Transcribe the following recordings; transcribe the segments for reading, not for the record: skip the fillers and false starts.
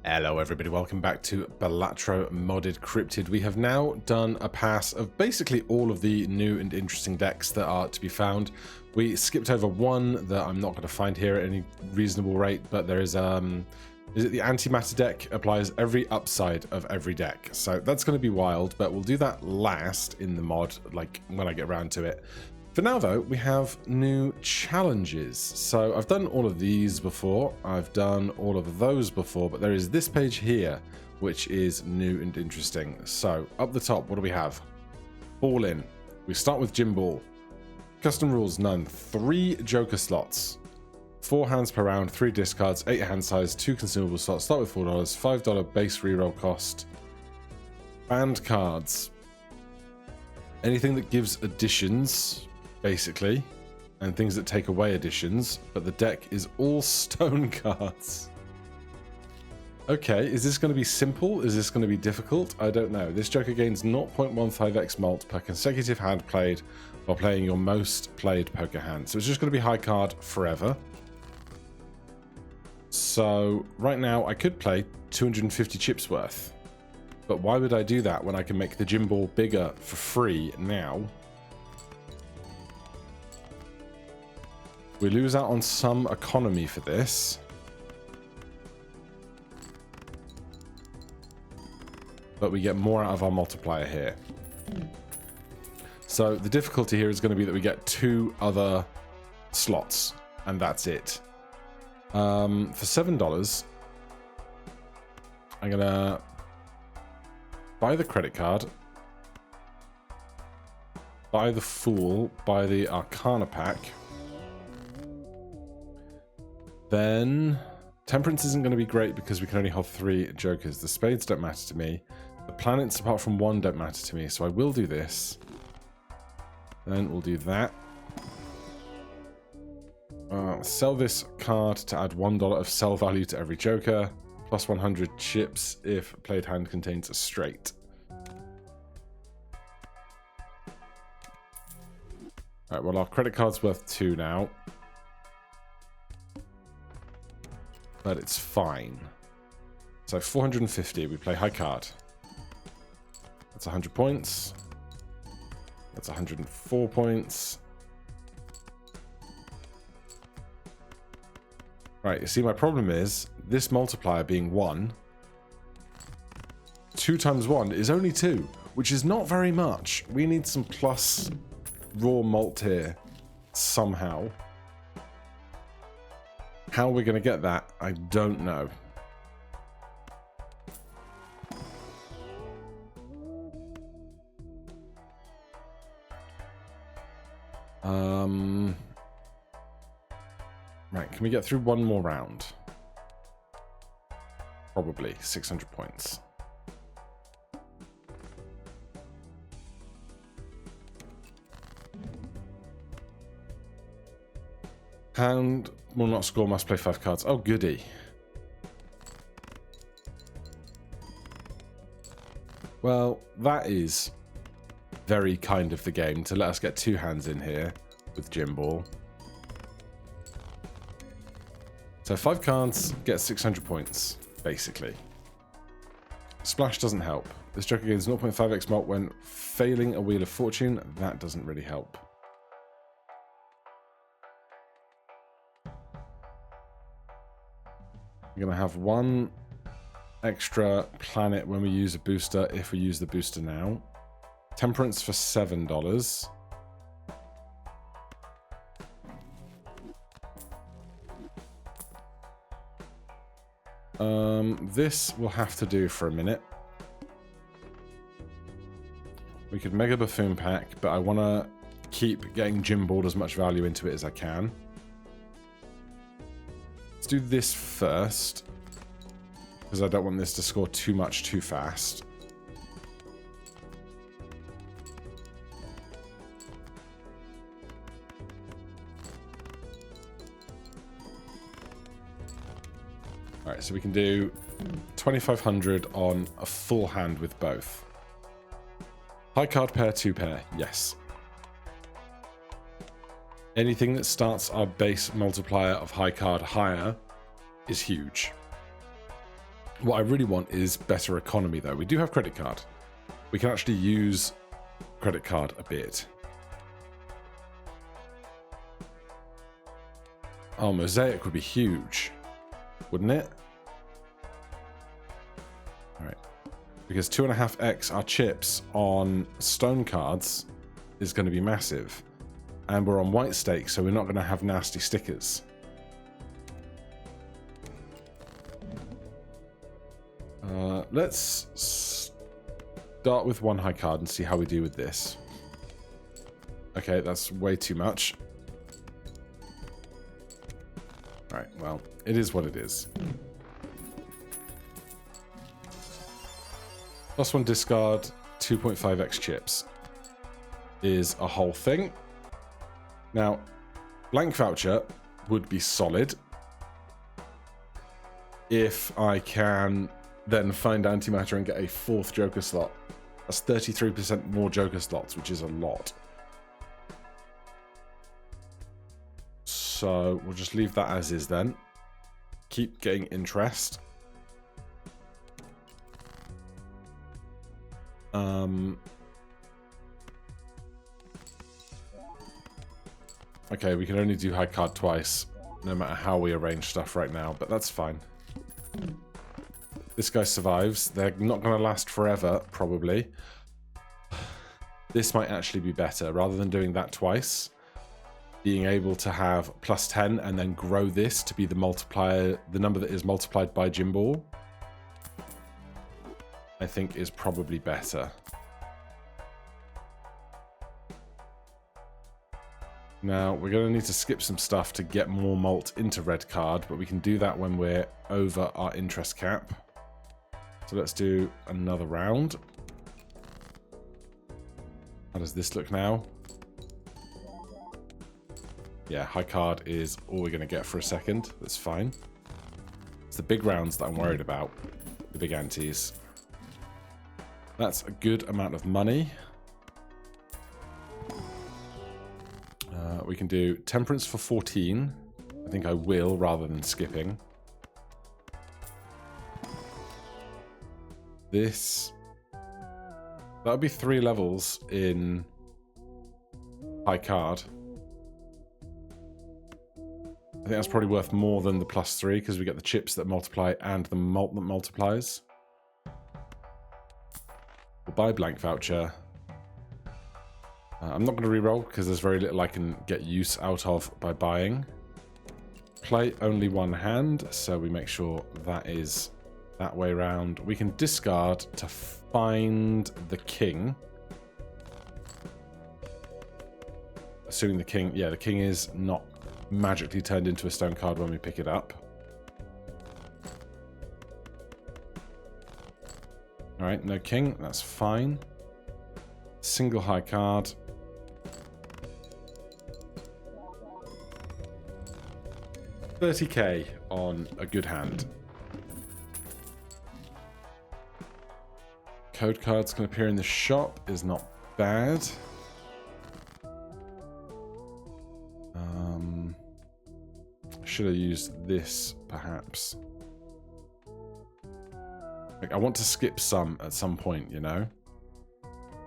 Hello everybody, welcome back to Balatro modded Cryptid. We have now done a pass of basically all of the new and interesting decks that are to be found. We skipped over one that I'm not going to find here at any reasonable rate, but there is it the antimatter deck applies every upside of every deck. So that's going to be wild, but we'll do that last in the mod, like when I get around to it. For now though, we have new challenges. So I've done all of these before, I've done all of those before, but there is this page here, which is new and interesting. So up the top, what do we have? Ball in. We start with Gym Ball. Custom rules, none. 3 Joker slots. 4 hands per round, 3 discards, 8 hand size, 2 consumable slots. Start with $4, $5 base reroll cost. Banned cards. Anything that gives additions, basically, and things that take away additions, but the deck is all stone cards. Okay, is this going to be simple? Is this going to be difficult? I don't know. This Joker gains 0.15x mult per consecutive hand played while playing your most played poker hand. So it's just going to be high card forever. So right now I could play 250 chips worth, but why would I do that when I can make the Gym Ball bigger for free now? We lose out on some economy for this. But we get more out of our multiplier here. So the difficulty here is going to be that we get 2 other slots, and that's it. For $7, I'm going to buy the credit card, buy the Fool, buy the Arcana pack. Then Temperance isn't going to be great because we can only hold 3 Jokers. The Spades don't matter to me. The planets, apart from 1, don't matter to me. So I will do this. Then we'll do that. Sell this card to add $1 of sell value to every Joker. Plus 100 chips if played hand contains a straight. Alright, well our credit card's worth 2 now. But it's fine. So 450, we play high card. That's 100 points. That's 104 points. Right, you see my problem is, this multiplier being 1, 2 times 1 is only 2, which is not very much. We need some plus raw malt here, somehow. How we're going to get that, I don't know. Right, can we get through one more round? Probably 600 points. Hand will not score, must play 5 cards. Oh, goody. Well, that is very kind of the game to let us get 2 hands in here with Gym Ball. So 5 cards, get 600 points, basically. Splash doesn't help. This Joker gains 0.5x mult when failing a Wheel of Fortune. That doesn't really help. We're going to have 1 extra planet when we use a booster, if we use the booster now. Temperance for $7. This will have to do for a minute. We could Mega Buffoon pack, but I want to keep getting Gym Ball as much value into it as I can. Let's do this first, because I don't want this to score too much too fast. Alright, so we can do 2,500 on a full hand with both. High card pair, 2 pair, yes. Anything that starts our base multiplier of high card higher is huge. What I really want is better economy, though. We do have credit card. We can actually use credit card a bit. Oh, Mosaic would be huge, wouldn't it? All right. Because 2.5x our chips on stone cards is going to be massive. And we're on white stake, so we're not going to have nasty stickers. Let's start with one high card and see how we do with this. Okay, that's way too much. Right, well, it is what it is. +1 discard, 2.5x chips is a whole thing. Now, blank voucher would be solid if I can then find antimatter and get a 4th Joker slot. That's 33% more Joker slots, which is a lot. So we'll just leave that as is then. Keep getting interest. Okay, we can only do high card twice, no matter how we arrange stuff right now, but that's fine. This guy survives. They're not going to last forever, probably. This might actually be better. Rather than doing that twice, being able to have +10 and then grow this to be the multiplier, the number that is multiplied by Gimbal, I think is probably better. Now, we're going to need to skip some stuff to get more malt into red card, but we can do that when we're over our interest cap. So let's do another round. How does this look now? Yeah, high card is all we're going to get for a second. That's fine. It's the big rounds that I'm worried about. The big antes. That's a good amount of money. We can do Temperance for 14. I think I will, rather than skipping. This... that would be 3 levels in high card. I think that's probably worth more than the +3, because we get the chips that multiply and the malt that multiplies. We'll buy blank voucher. I'm not going to reroll because there's very little I can get use out of by buying. Play only one hand, so we make sure that is that way round. We can discard to find the king. Assuming the king, yeah, the king is not magically turned into a stone card when we pick it up. Alright, no king, that's fine. Single high card. $30k on a good hand. Code cards can appear in the shop is not bad. Should have used this, perhaps. Like, I want to skip some at some point, you know?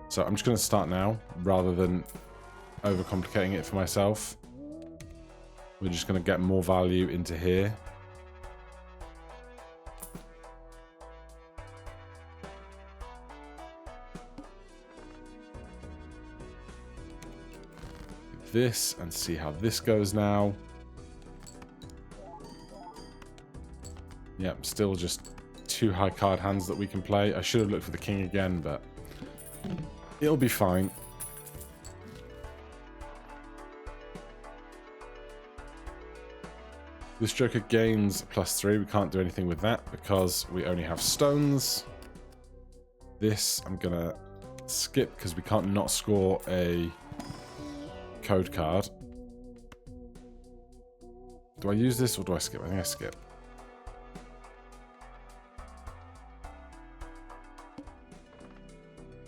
So I'm just going to start now, rather than overcomplicating it for myself. We're just going to get more value into here. This, and see how this goes now. Yep, still just 2 high card hands that we can play. I should have looked for the king again, but it'll be fine. This Joker gains +3. We can't do anything with that because we only have stones. This I'm going to skip because we can't not score a code card. Do I use this or do I skip? I think I skip.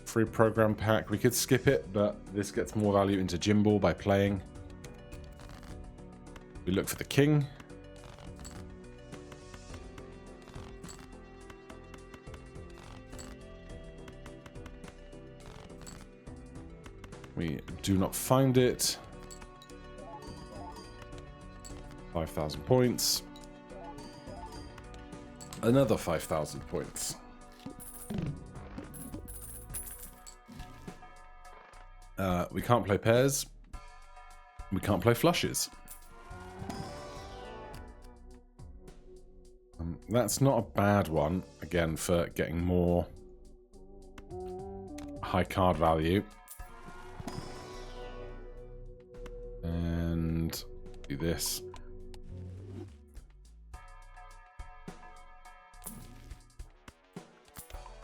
Free program pack. We could skip it, but this gets more value into Gimbal by playing. We look for the king. We do not find it. 5,000 points. Another 5,000 points. We can't play pairs. We can't play flushes. That's not a bad one, again, for getting more high card value. And do this.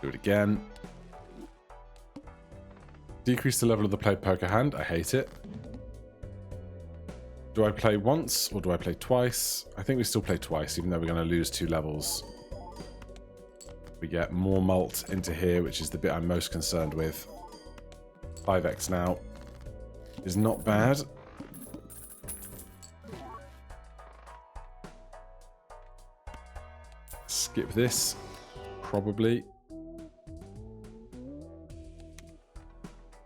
Do it again. Decrease the level of the played poker hand. I hate it. Do I play once or do I play twice? I think we still play twice, even though we're going to lose 2 levels. We get more mult into here, which is the bit I'm most concerned with. 5x now is not bad. Skip this, probably.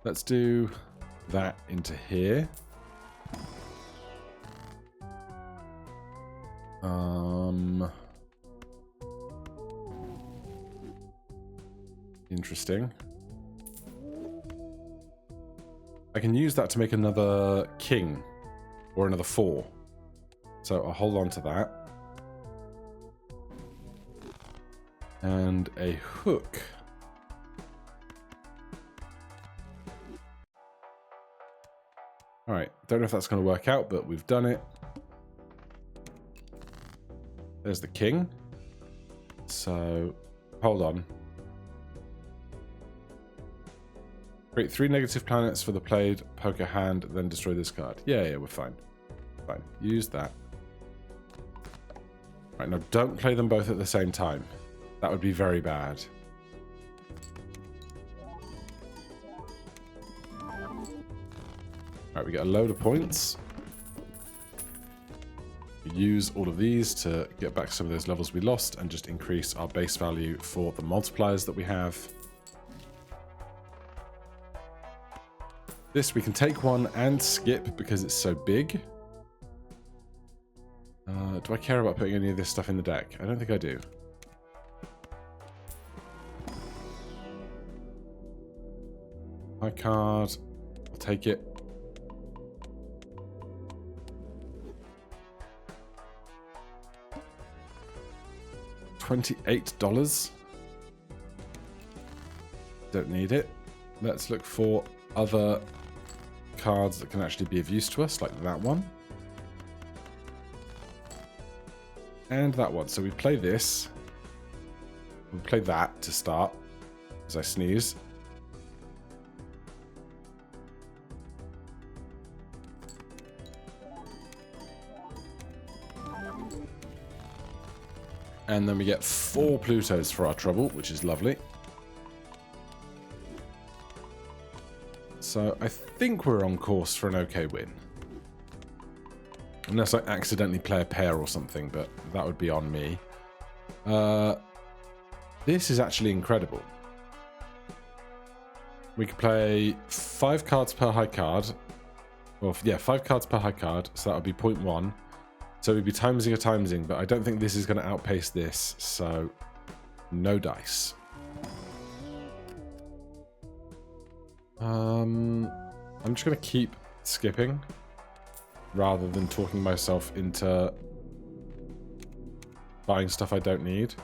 Let's do that into here. Interesting. I can use that to make another king or another 4. So I'll hold on to that. And a hook. Alright, don't know if that's going to work out, but we've done it. There's the king. So, hold on. Create 3 negative planets for the played poker hand, then destroy this card. Yeah, we're fine. Fine. Use that. Right, now don't play them both at the same time. That would be very bad. Right, we get a load of points. We use all of these to get back some of those levels we lost and just increase our base value for the multipliers that we have. This we can take one and skip because it's so big. Do I care about putting any of this stuff in the deck? I don't think I do. My card. I'll take it. $28. Don't need it. Let's look for other cards that can actually be of use to us, like that one. And that one. So we play this. We'll play that to start, as I sneeze. And then we get 4 Plutos for our trouble, which is lovely. So I think we're on course for an okay win. Unless I accidentally play a pair or something, but that would be on me. This is actually incredible. We could play 5 cards per high card. Well, yeah, 5 cards per high card, so that would be 0.1. So we'd be timesing a timesing, but I don't think this is going to outpace this, so no dice. I'm just going to keep skipping rather than talking myself into buying stuff I don't need.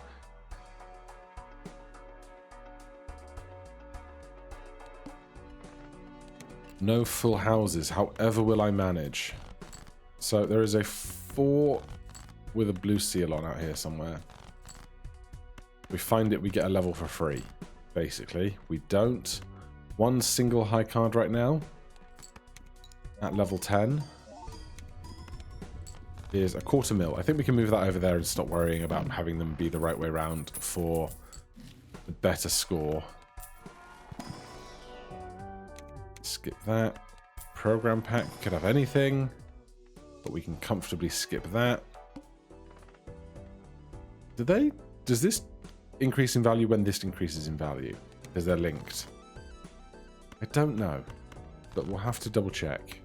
No full houses, however will I manage? So there is a 4 with a blue seal on out here somewhere. We find it, we get a level for free, basically. We don't. 1 single high card right now at level 10 is a 1/4 mil. I think we can move that over there and stop worrying about having them be the right way around for the better score. Skip that. Program pack could have anything, but we can comfortably skip that. Does this increase in value when this increases in value? Because they're linked. I don't know. but we'll have to double check.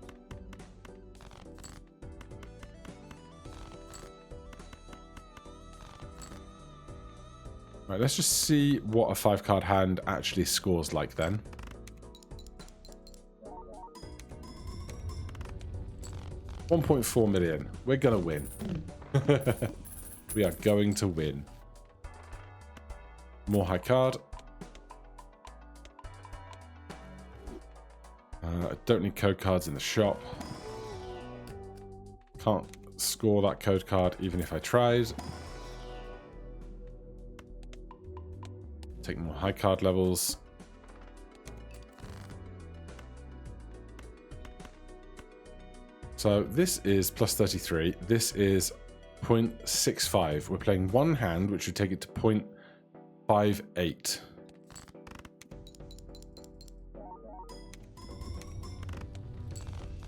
Right, let's just see what a 5-card hand actually scores like then. $1.4 million. We're gonna win. We are going to win. More high card. I don't need code cards in the shop. Can't score that code card even if I tried. Take more high card levels. So this is plus 33. This is 0.65. We're playing one hand, which would take it to 0.58.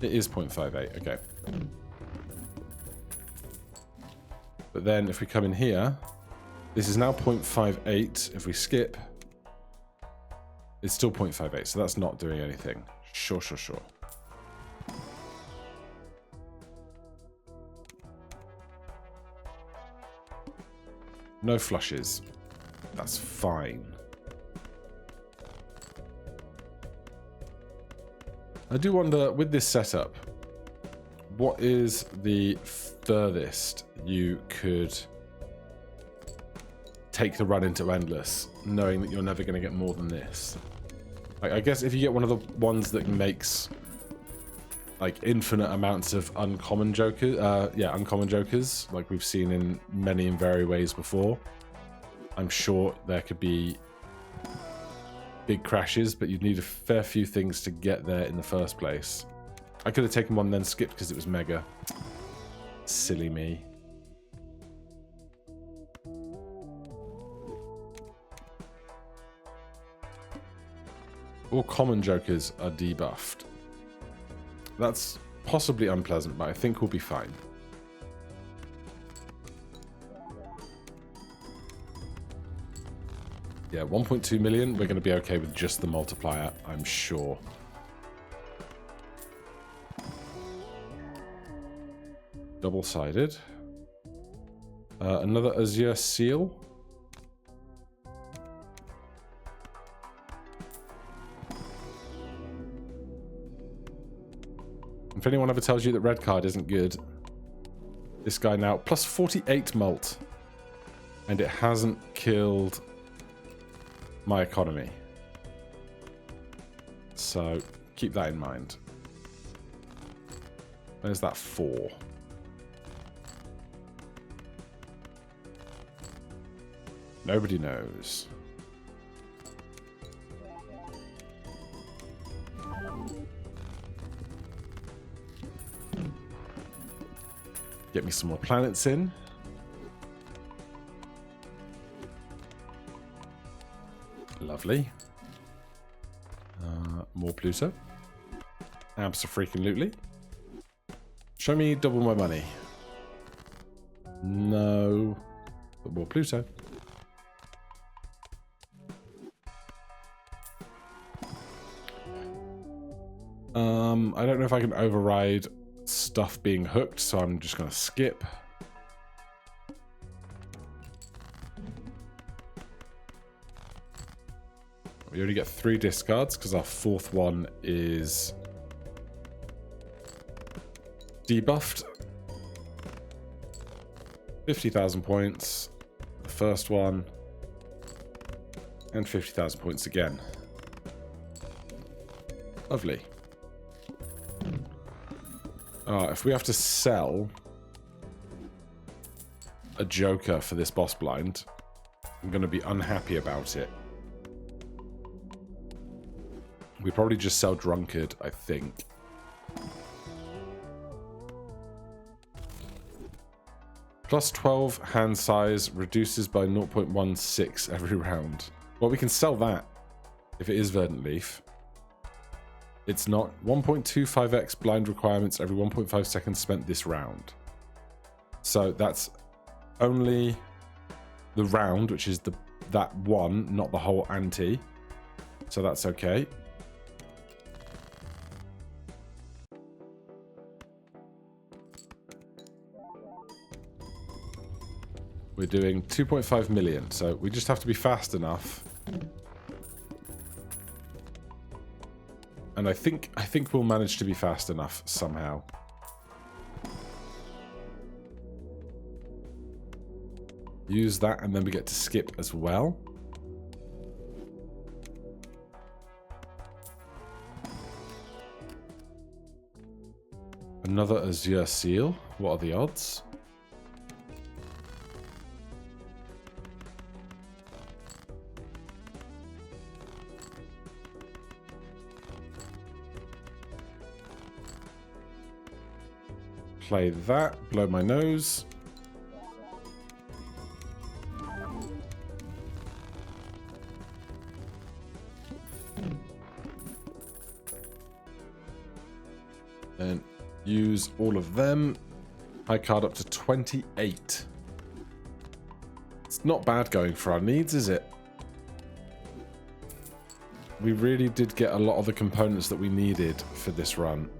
It is 0.58, okay. But then if we come in here, this is now 0.58. If we skip, it's still 0.58, so that's not doing anything. Sure. No flushes. That's fine. I do wonder, with this setup, what is the furthest you could take the run into endless, knowing that you're never going to get more than this? Like, I guess if you get one of the ones that makes like infinite amounts of uncommon jokers, uncommon jokers, like we've seen in many and varied ways before, I'm sure there could be big crashes, but you'd need a fair few things to get there in the first place. I could have taken one then skipped because it was mega. Silly me. All common jokers are debuffed. That's possibly unpleasant, but I think we'll be fine. Yeah, 1.2 million, we're going to be okay with just the multiplier, I'm sure. Double-sided. Another Azure Seal. If anyone ever tells you that red card isn't good, this guy now, plus 48 mult. And it hasn't killed my economy. So keep that in mind. There's that 4. Nobody knows. Get me some more planets in. Lovely. More Pluto. Abso-freaking-lutely. Show me double my money. No. But more Pluto. I don't know if I can override stuff being hooked, so I'm just going to skip. We only get 3 discards because our 4th one is debuffed. 50,000 points. The first one. And 50,000 points again. Lovely. If we have to sell a Joker for this boss blind, I'm going to be unhappy about it. We probably just sell Drunkard, I think. Plus 12 hand size reduces by 0.16 every round. Well, we can sell that if it is Verdant Leaf. It's not 1.25x blind requirements every 1.5 seconds spent this round. So that's only the round, which is that one, not the whole ante. So that's okay. We're doing 2.5 million, so we just have to be fast enough. And I think we'll manage to be fast enough somehow. Use that, and then we get to skip as well. Another Azure Seal. What are the odds? Play that. Blow my nose. And use all of them. High card up to 28. It's not bad going for our needs, is it? We really did get a lot of the components that we needed for this run.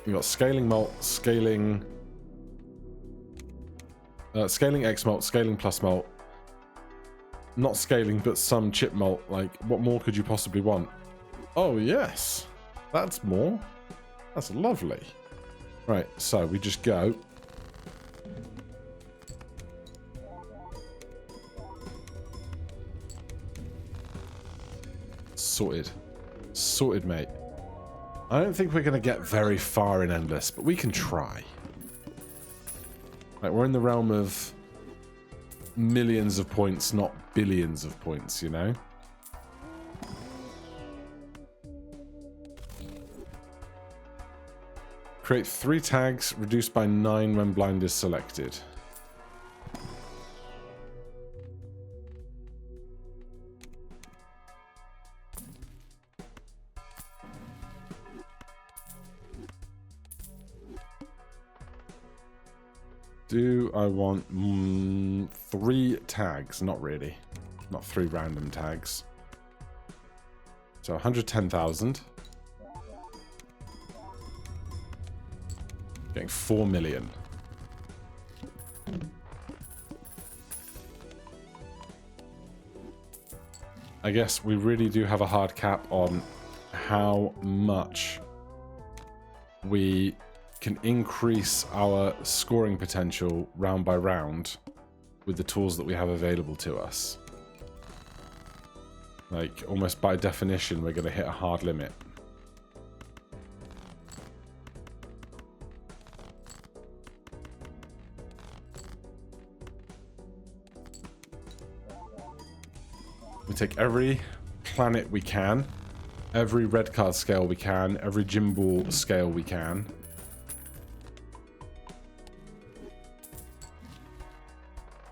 We got scaling malt, scaling X malt, scaling plus malt. Not scaling, but some chip malt. Like, what more could you possibly want? Oh, yes. That's more. That's lovely. Right, so we just go. Sorted. Sorted, mate. I don't think we're going to get very far in Endless, but we can try. Right, we're in the realm of millions of points, not billions of points, you know? Create 3 tags, reduced by 9 when blind is selected. Do I want 3 tags? Not really. Not 3 random tags. So 110,000. Getting 4 million. I guess we really do have a hard cap on how much we can increase our scoring potential round by round with the tools that we have available to us. Like, almost by definition, we're going to hit a hard limit. We take every planet we can, every red card scale we can, every gym ball scale we can.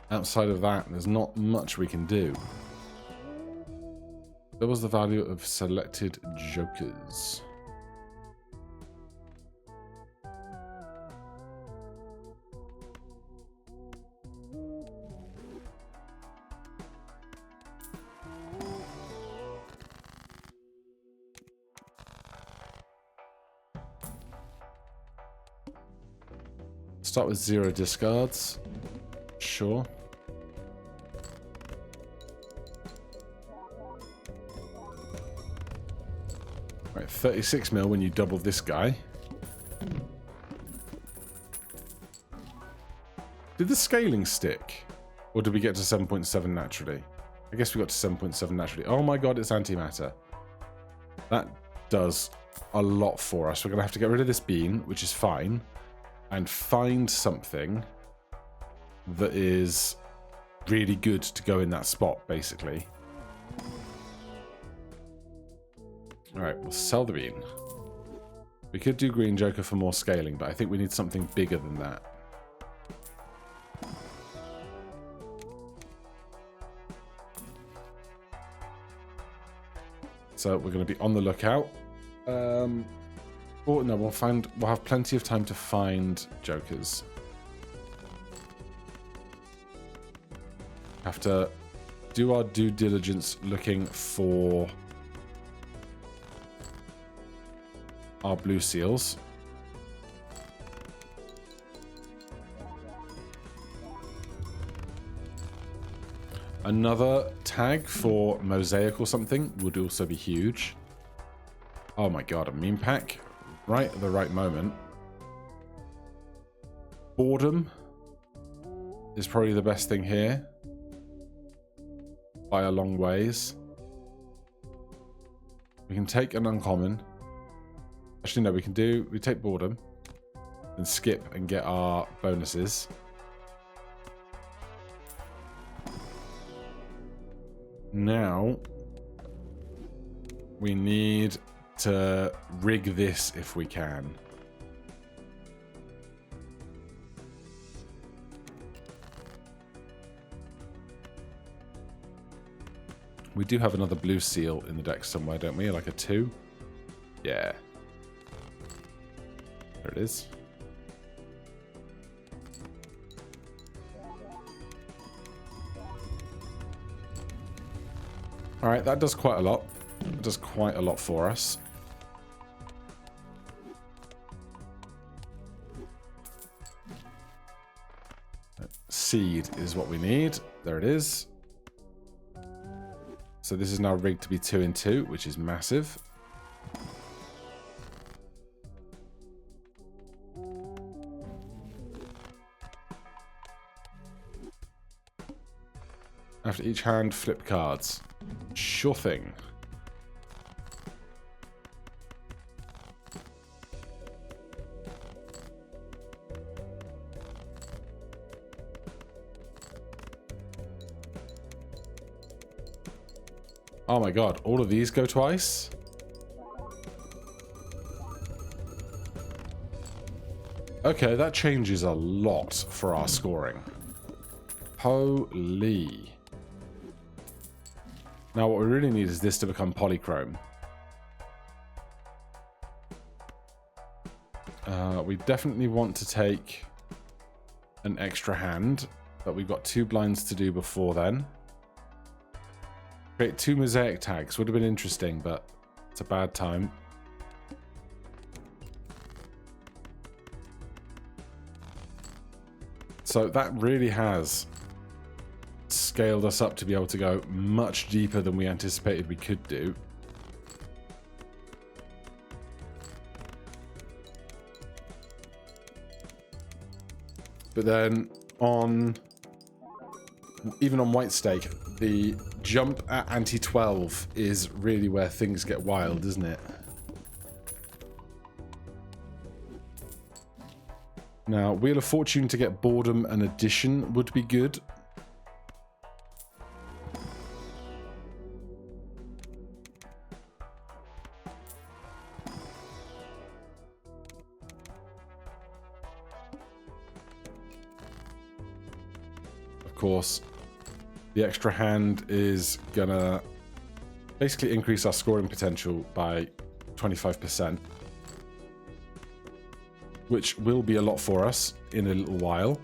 Outside of that, there's not much we can do. That was the value of selected jokers. Start with 0 discards. Sure. Right, 36 mil when you double this guy. Did the scaling stick? Or did we get to 7.7 naturally? I guess we got to 7.7 naturally. Oh my god, it's antimatter. That does a lot for us. We're going to have to get rid of this bean, which is fine, and find something that is really good to go in that spot, basically. Alright, we'll sell the bean. We could do green joker for more scaling, but I think we need something bigger than that. So we're going to be on the lookout. Oh no, we'll have plenty of time to find jokers. Have to do our due diligence looking for our blue seals. Another tag for mosaic or something would also be huge. Oh my god, a meme pack right at the right moment. Boredom is probably the best thing here by a long ways. We can take an uncommon. Actually, no, we take boredom and skip and get our bonuses. Now we need to rig this if we can. We do have another blue seal in the deck somewhere, don't we? Like a 2? Yeah. There it is. Alright, that does quite a lot. It does quite a lot for us. Seed is what we need. There it is. So this is now rigged to be 2 and 2, which is massive. After each hand, flip cards. Sure thing. Oh my god, all of these go twice? Okay, that changes a lot for our scoring. Holy. Now what we really need is this to become polychrome. We definitely want to take an extra hand, but we've got 2 blinds to do before then. Create 2 mosaic tags. Would have been interesting, but it's a bad time. So that really has scaled us up to be able to go much deeper than we anticipated we could do. But then even on white stake, the jump at anti-12 is really where things get wild, isn't it? Now, Wheel of Fortune to get boredom and addition would be good. Of course, the extra hand is gonna basically increase our scoring potential by 25%, which will be a lot for us in a little while.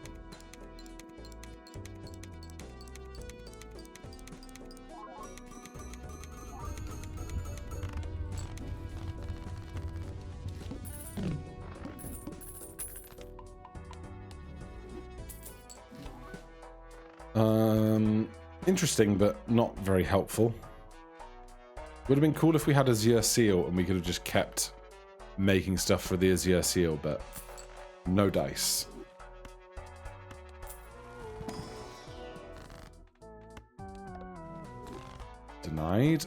Interesting, but not very helpful. Would have been cool if we had Azure Seal and we could have just kept making stuff for the Azure Seal, but no dice. Denied.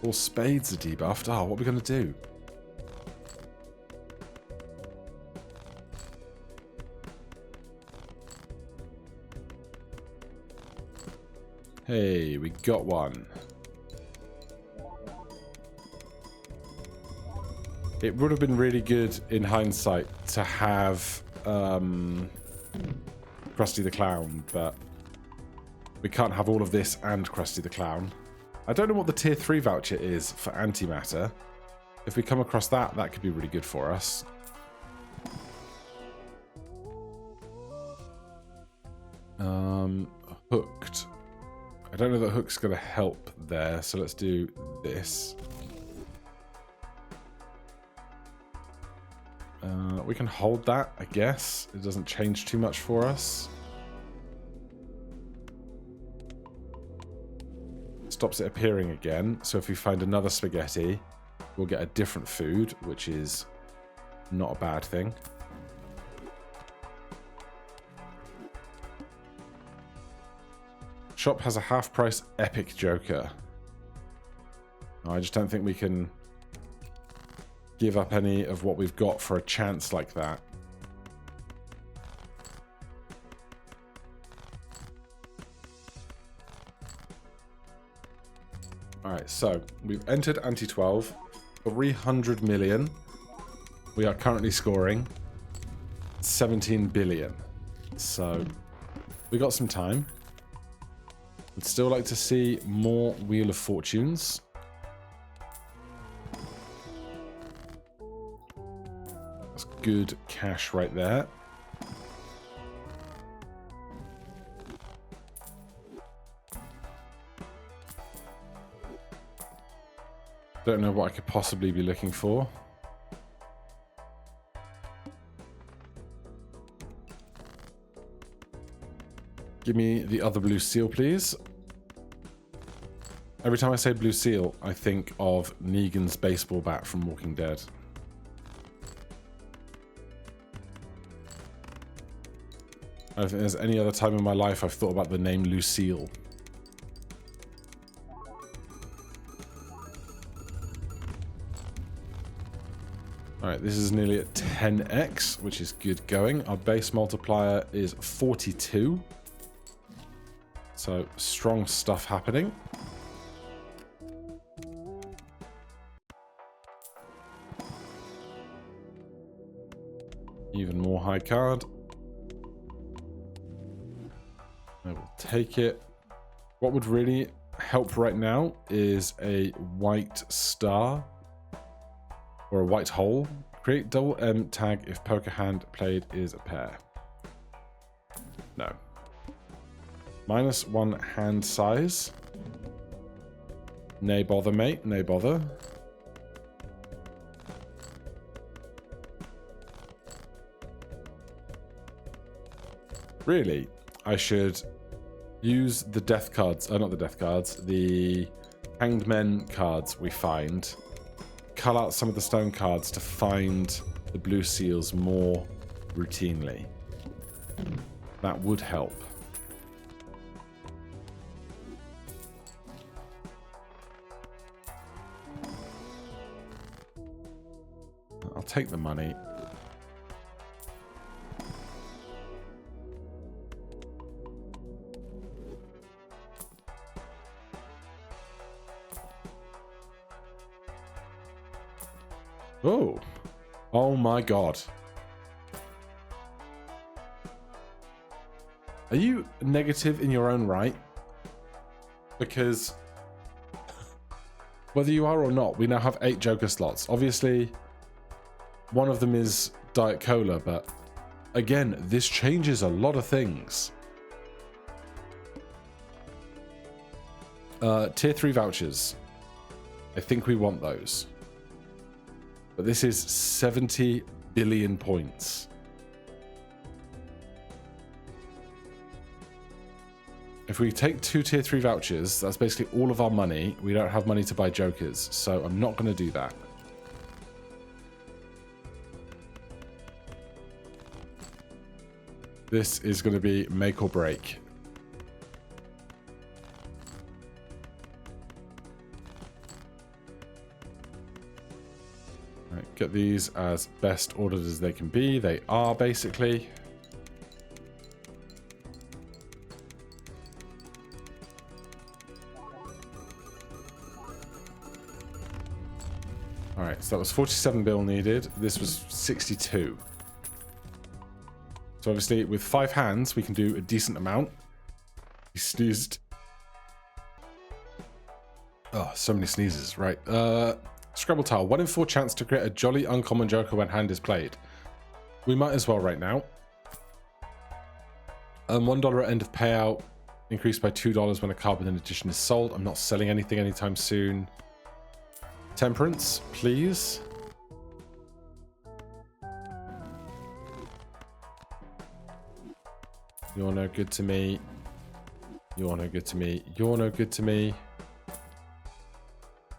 All spades are debuffed. Oh, what are we going to do? Hey, we got one. It would have been really good in hindsight to have Krusty the Clown, but we can't have all of this and Krusty the Clown. I don't know what the tier 3 voucher is for antimatter. If we come across that, that could be really good for us. Hooked. I don't know that Hook's going to help there, so let's do this. We can hold that, I guess. It doesn't change too much for us. stops it appearing again. So if we find another spaghetti, we'll get a different food, which is not a bad thing. Shop has a half-price epic joker. I just don't think we can give up any of what we've got for a chance like that. Alright, so we've entered Anti-12, 300 million. We are currently scoring 17 billion. So we got some time. I'd still like to see more Wheel of Fortunes. That's good cash right there. Don't know what I could possibly be looking for. Give me the other blue seal, please. Every time I say blue seal, I think of Negan's baseball bat from Walking Dead. I don't think there's any other time in my life I've thought about the name Lucille. Alright, this is nearly at 10x, which is good going. Our base multiplier is 42. So, strong stuff happening. Even more high card. I will take it. What would really help right now is a white star or a white hole. Create double M tag if poker hand played is a pair. No. -1 hand size. Nay bother, mate. Nay bother. Really, I should use the death cards, not the death cards, the hanged men cards we find, cull out some of the stone cards to find the blue seals more routinely. That would help. I'll take the money. Oh. Oh my god. Are you negative in your own right? Because whether you are or not, we now have 8 Joker slots. Obviously, one of them is Diet Cola, but again, this changes a lot of things. Tier 3 vouchers. I think we want those. But this is 70 billion points. If we take 2 tier 3 vouchers, that's basically all of our money. We don't have money to buy jokers, so I'm not going to do that. This is going to be make or break. Right, get these as best ordered as they can be. They are basically. Alright, so that was 47 bill needed. This was 62. So obviously with 5 hands we can do a decent amount. He sneezed. Oh, so many sneezes. Right. Scrabble tile. 1 in 4 chance to create a jolly uncommon joker when hand is played. We might as well right now. $1 at end of payout. Increased by $2 when a card with an addition is sold. I'm not selling anything anytime soon. Temperance, please. You're no good to me. You're no good to me. You're no good to me.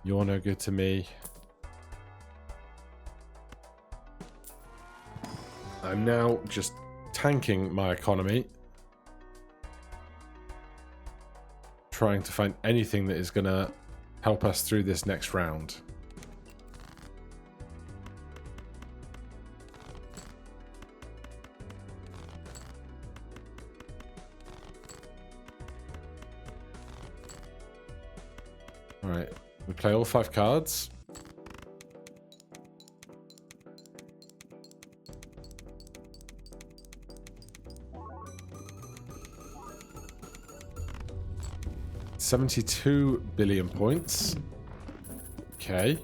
You're no good to me. I'm now just tanking my economy. Trying to find anything that is going to help us through this next round. Alright, we play all 5 cards. $72 billion points. Okay.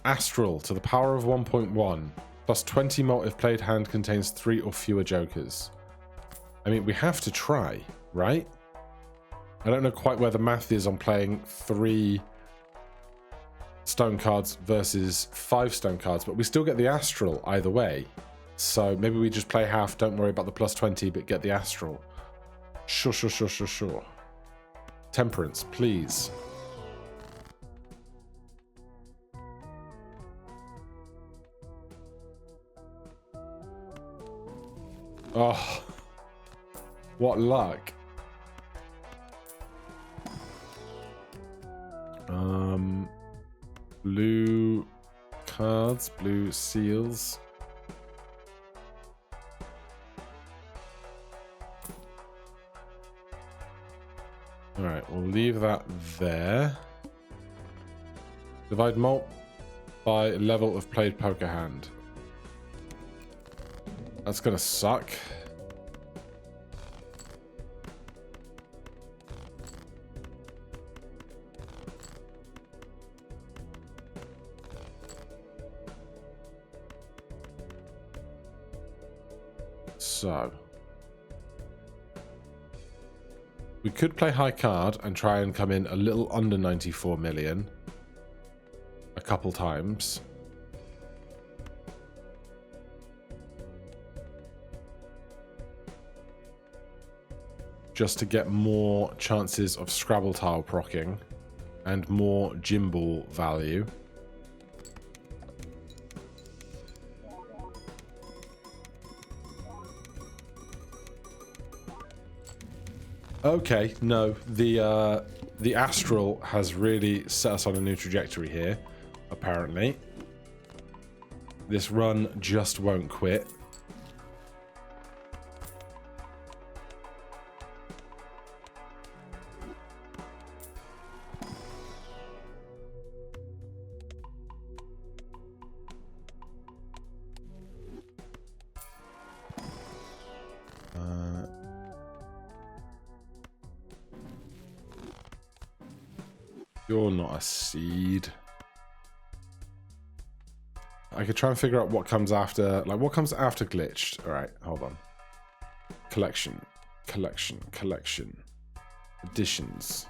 Astral to the power of 1.1. Plus 20 mult if played hand contains 3 or fewer jokers. I mean, we have to try, right? I don't know quite where the math is on playing 3 stone cards versus 5 stone cards, but we still get the Astral either way. So maybe we just play half, don't worry about the plus 20, but get the Astral. Sure. Temperance, please. Oh, what luck. Blue cards, blue seals. Alright, we'll leave that there. Divide malt by level of played poker hand. That's gonna suck. So we could play high card and try and come in a little under 94 million a couple times. Just to get more chances of Scrabble tile procking and more gimbal value. Okay, no, the Astral has really set us on a new trajectory here, apparently. This run just won't quit. You're not a seed. I could try and figure out what comes after, like what comes after glitched. All right, hold on. Collection. Additions.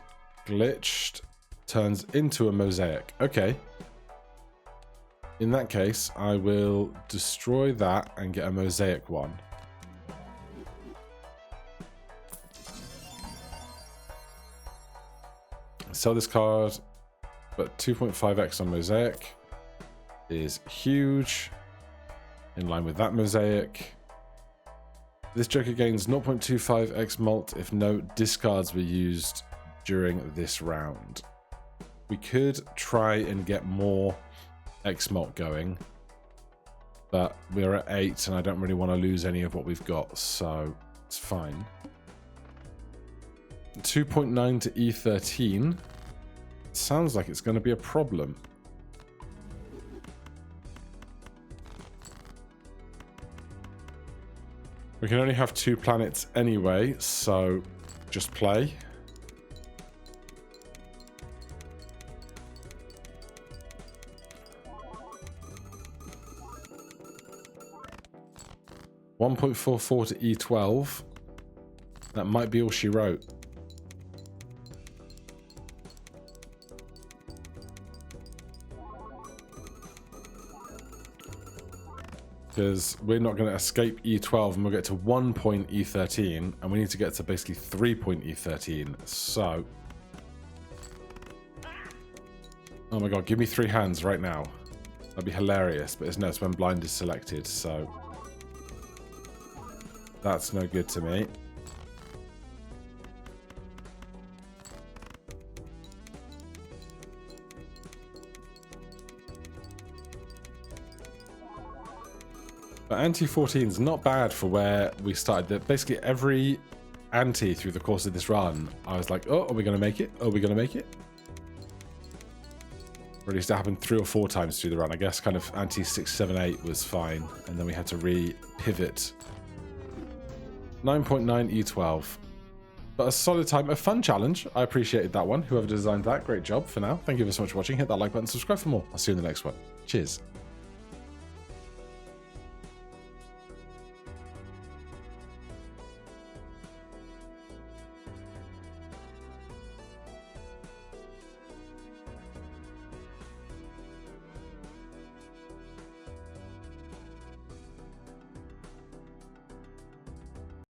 Glitched turns into a mosaic. Okay. In that case, I will destroy that and get a mosaic one. Sell this card, but 2.5x on mosaic is huge. In line with that mosaic. This joker gains 0.25x mult if no discards were used during this round. We could try and get more x mult going, but we're at 8 and I don't really want to lose any of what we've got, so it's fine. 2.9 to E13. Sounds like it's going to be a problem. We can only have 2 planets anyway, so just play. $1.44 to E12. That might be all she wrote. Because we're not going to escape E12 and we'll get to 1.E13, and we need to get to basically 3.E13. So, oh my god, give me 3 hands right now. That'd be hilarious, but it's when blind is selected, so that's no good to me. But ante 14 is not bad for where we started. Basically every ante through the course of this run, I was like, oh, are we going to make it? Are we going to make it? Or at least it happened 3 or 4 times through the run. I guess kind of ante 6, 7, 8 was fine. And then we had to re-pivot. 9.9 E12. But a solid time, a fun challenge. I appreciated that one. Whoever designed that, great job for now. Thank you so much for watching. Hit that like button, subscribe for more. I'll see you in the next one. Cheers.